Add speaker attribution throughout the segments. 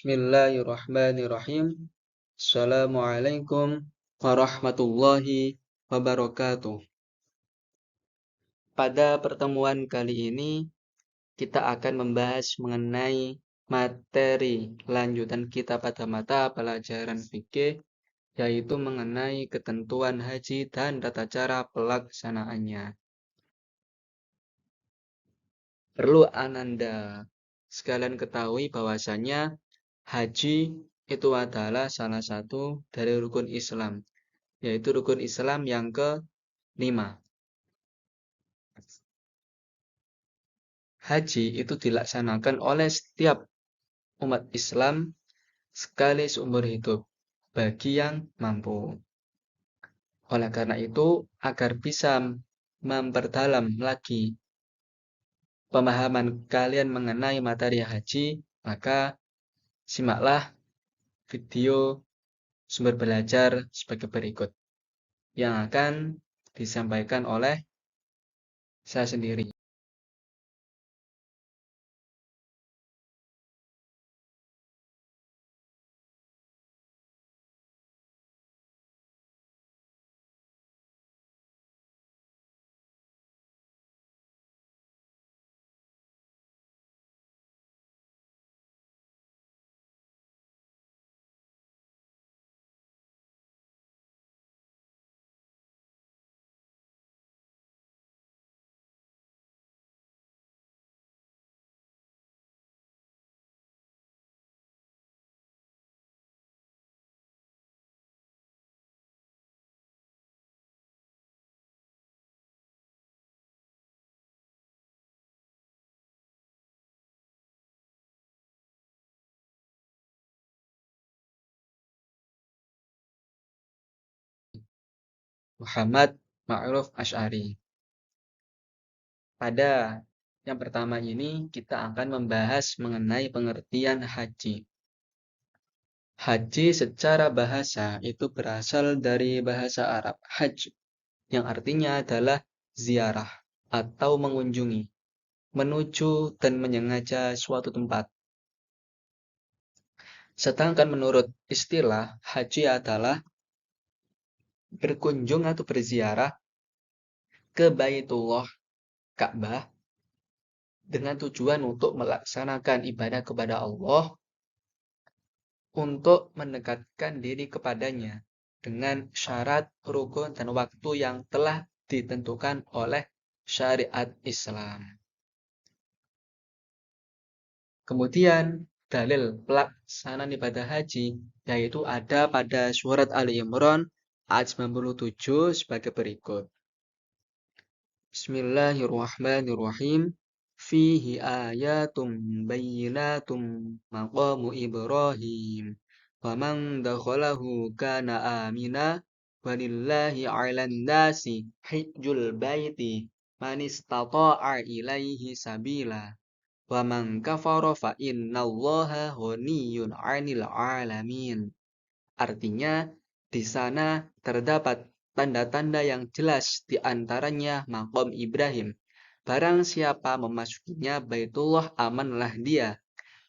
Speaker 1: Bismillahirrahmanirrahim. Assalamualaikum warahmatullahi wabarakatuh. Pada pertemuan kali ini, kita akan membahas mengenai materi lanjutan kita pada mata pelajaran fikih, yaitu mengenai ketentuan haji dan tata cara pelaksanaannya. Perlu Ananda sekalian ketahui bahwasanya haji itu adalah salah satu dari rukun Islam, yaitu rukun Islam yang ke-5. Haji itu dilaksanakan oleh setiap umat Islam sekali seumur hidup bagi yang mampu. Oleh karena itu, agar bisa memperdalam lagi pemahaman kalian mengenai materi haji, maka simaklah video sumber belajar sebagai berikut yang akan disampaikan oleh saya sendiri. Muhammad Ma'ruf Asy'ari. Pada yang pertama ini kita akan membahas mengenai pengertian haji. Haji secara bahasa itu berasal dari bahasa Arab hajj, yang artinya adalah ziarah atau mengunjungi, menuju dan menyengaja suatu tempat. Sedangkan menurut istilah, haji adalah berkunjung atau berziarah ke Baitullah Ka'bah dengan tujuan untuk melaksanakan ibadah kepada Allah, untuk mendekatkan diri kepadanya dengan syarat, rukun, dan waktu yang telah ditentukan oleh syariat Islam. Kemudian dalil pelaksanaan ibadah haji yaitu ada pada surat Ali Imran ayat 97 sebagai berikut. Bismillahirrahmanirrahim. Fihi ayatum bayyinatum maqamu Ibrahim. Wa man dakhalahu kana amina. Walillahi 'alan nasi hijjul baiti man istata'a ilaihi sabila. Wa man kafara fa innallaha ghaniyyun 'anil 'alamin. Artinya, di sana terdapat tanda-tanda yang jelas, di antaranya maqam Ibrahim. Barang siapa memasukinya Baitullah, amanlah dia.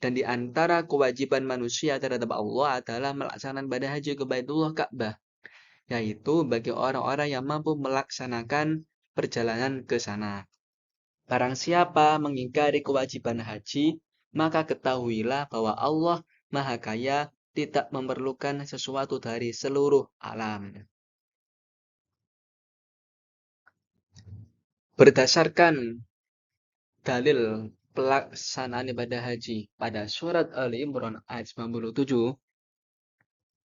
Speaker 1: Dan di antara kewajiban manusia terhadap Allah adalah melaksanakan ibadah haji ke Baitullah Ka'bah, yaitu bagi orang-orang yang mampu melaksanakan perjalanan ke sana. Barang siapa mengingkari kewajiban haji, maka ketahuilah bahwa Allah Maha Kaya, tidak memerlukan sesuatu dari seluruh alam. Berdasarkan dalil pelaksanaan ibadah haji pada surat Ali Imran ayat 97,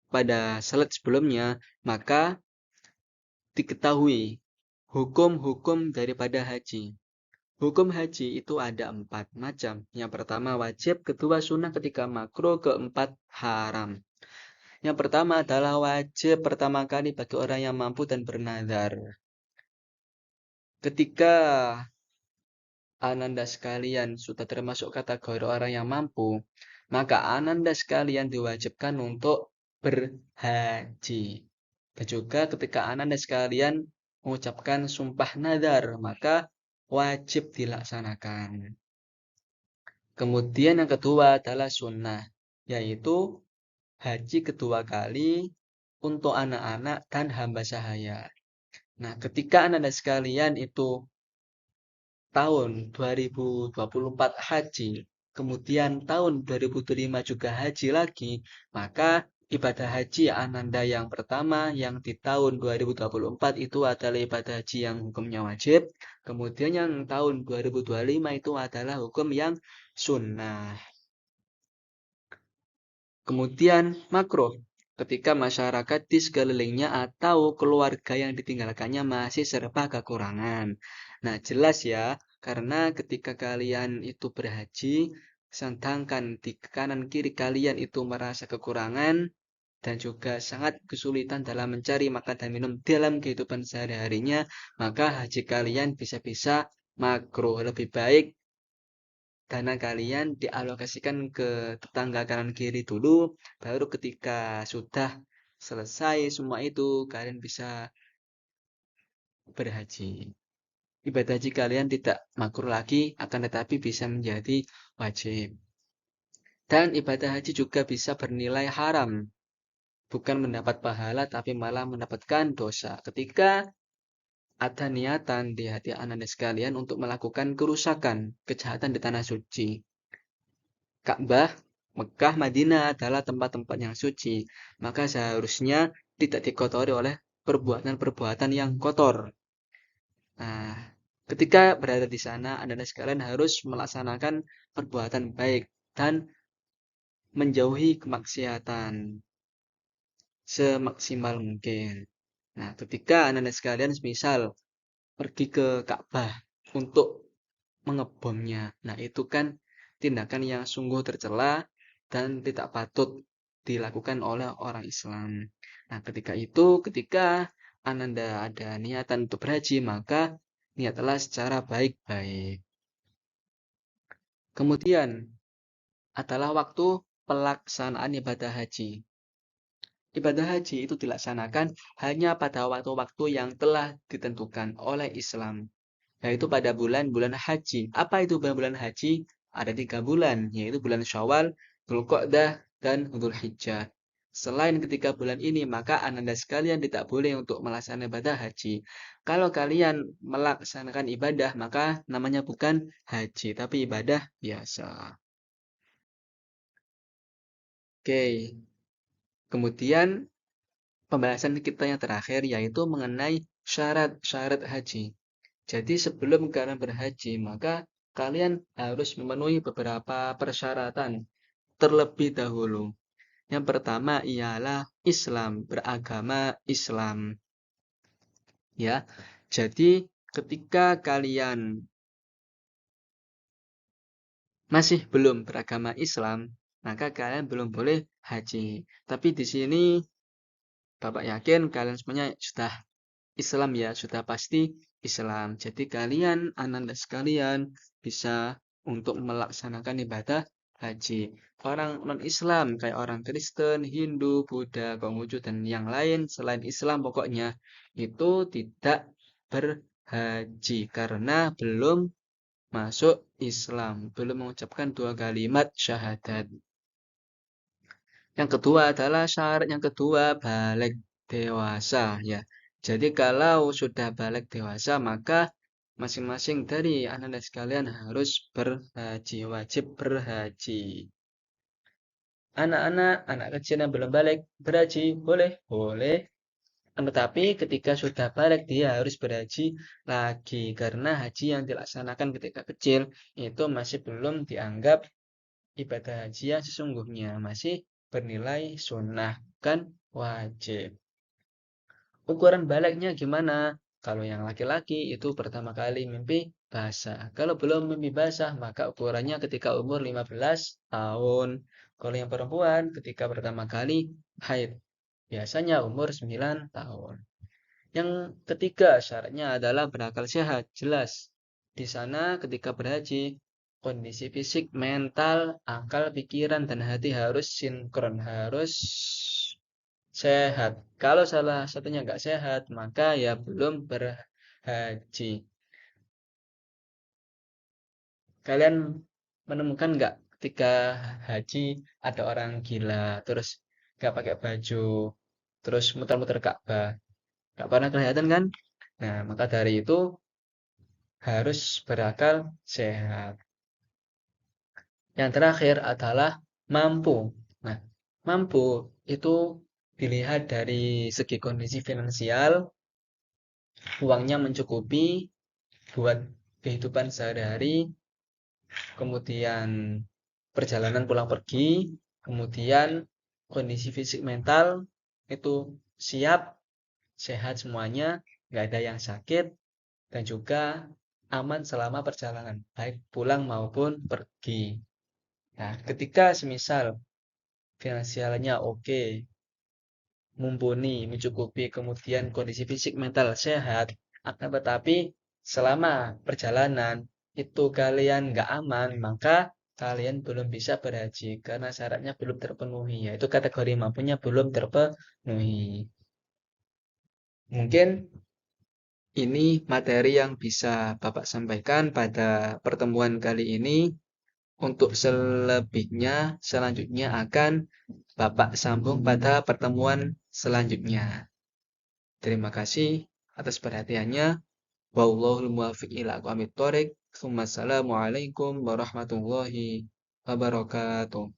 Speaker 1: pada slide sebelumnya, maka diketahui hukum-hukum daripada haji. Hukum haji itu ada 4 macam. Yang pertama wajib, kedua sunnah, ketiga makruh, keempat haram. Yang pertama adalah wajib pertama kali bagi orang yang mampu dan bernazar. Ketika Ananda sekalian sudah termasuk kategori orang yang mampu, maka Ananda sekalian diwajibkan untuk berhaji. Dan juga ketika Ananda sekalian mengucapkan sumpah nazar, maka wajib dilaksanakan. Kemudian yang kedua adalah sunnah. yaitu haji kedua kali untuk anak-anak dan hamba sahaya. Nah, ketika anak-anak sekalian itu tahun 2024 haji, kemudian tahun 2025 juga haji lagi, maka ibadah haji Ananda yang pertama yang di tahun 2024 itu adalah ibadah haji yang hukumnya wajib, kemudian yang tahun 2025 itu adalah hukum yang sunnah. Kemudian makruh ketika masyarakat di sekelilingnya atau keluarga yang ditinggalkannya masih serba kekurangan. Nah, jelas ya, karena ketika kalian itu berhaji, sedangkan di kanan kiri kalian itu merasa kekurangan dan juga sangat kesulitan dalam mencari makan dan minum dalam kehidupan sehari-harinya, maka haji kalian bisa-bisa makruh. Lebih baik dana kalian dialokasikan ke tetangga kanan kiri dulu, baru ketika sudah selesai semua itu kalian bisa berhaji. Ibadah haji kalian tidak makruh lagi, akan tetapi bisa menjadi wajib. Dan ibadah haji juga bisa bernilai haram, bukan mendapat pahala tapi malah mendapatkan dosa. Ketika ada niatan di hati anda sekalian untuk melakukan kerusakan, kejahatan di tanah suci. Ka'bah, Mekah, Madinah adalah tempat-tempat yang suci, maka seharusnya tidak dikotori oleh perbuatan-perbuatan yang kotor. Nah, ketika berada di sana, Anda sekalian harus melaksanakan perbuatan baik dan menjauhi kemaksiatan semaksimal mungkin. Nah, ketika Anda sekalian misal pergi ke Ka'bah untuk mengebomnya. Nah, itu kan tindakan yang sungguh tercela dan tidak patut dilakukan oleh orang Islam. Nah, ketika Ananda ada niatan untuk berhaji, maka niatlah secara baik-baik. Kemudian adalah waktu pelaksanaan ibadah haji. Ibadah haji itu dilaksanakan hanya pada waktu-waktu yang telah ditentukan oleh Islam, yaitu pada bulan-bulan haji. Apa itu bulan-bulan haji? Ada 3 bulan, yaitu bulan Syawal, Dzulqa'dah, dan Dzulhijjah. Selain ketika bulan ini, maka Ananda sekalian tidak boleh untuk melaksanakan ibadah haji. Kalau kalian melaksanakan ibadah, maka namanya bukan haji, tapi ibadah biasa. Oke, kemudian pembahasan kita yang terakhir yaitu mengenai syarat-syarat haji. Jadi sebelum kalian berhaji, maka kalian harus memenuhi beberapa persyaratan terlebih dahulu. Yang pertama ialah Islam, beragama Islam. Ya. Jadi ketika kalian masih belum beragama Islam, maka kalian belum boleh haji. Tapi di sini Bapak yakin kalian semuanya sudah Islam ya, sudah pasti Islam. Jadi kalian, ananda sekalian, bisa untuk melaksanakan ibadah haji. Orang non-Islam, kayak orang Kristen, Hindu, Buddha, Konghucu, dan yang lain selain Islam pokoknya, itu tidak berhaji karena belum masuk Islam, belum mengucapkan 2 kalimat syahadat. Yang kedua adalah syarat yang kedua balik dewasa ya. Jadi kalau sudah balik dewasa maka masing-masing dari anak-anak sekalian harus berhaji, wajib berhaji. Anak-anak, anak kecil yang belum balik berhaji boleh, boleh. Tetapi ketika sudah balik dia harus berhaji lagi karena haji yang dilaksanakan ketika kecil itu masih belum dianggap ibadah haji yang sesungguhnya, masih bernilai sunnah, bukan wajib. Ukuran baliknya gimana? Kalau yang laki-laki itu pertama kali mimpi basah. Kalau belum mimpi basah, maka ukurannya ketika umur 15 tahun. Kalau yang perempuan ketika pertama kali haid, biasanya umur 9 tahun. Yang ketiga syaratnya adalah berakal sehat, jelas. Di sana ketika berhaji, kondisi fisik, mental, akal, pikiran, dan hati harus sinkron, harus sehat. Kalau salah satunya nggak sehat, maka ya belum berhaji. Kalian menemukan nggak ketika haji ada orang gila, terus nggak pakai baju, terus muter-muter Ka'bah, nggak pernah kelihatan kan? Nah, maka dari itu harus berakal sehat. Yang terakhir adalah mampu. Nah, mampu itu dilihat dari segi kondisi finansial, uangnya mencukupi buat kehidupan sehari-hari, kemudian perjalanan pulang pergi, kemudian kondisi fisik mental itu siap, sehat semuanya, nggak ada yang sakit, dan juga aman selama perjalanan, baik pulang maupun pergi. Nah, ketika semisal finansialnya oke, mumpuni, mencukupi, kemudian kondisi fisik mental sehat, akan tetapi selama perjalanan itu kalian nggak aman, maka kalian belum bisa berhaji karena syaratnya belum terpenuhi, yaitu kategori mampunya belum terpenuhi. Mungkin ini materi yang bisa Bapak sampaikan pada pertemuan kali ini. Untuk selebihnya, selanjutnya akan Bapak sambung pada pertemuan selanjutnya. Terima kasih atas perhatiannya. Wallahul muwaffiq ila aqwamit thoriq. Wassalamualaikum warahmatullahi wabarakatuh.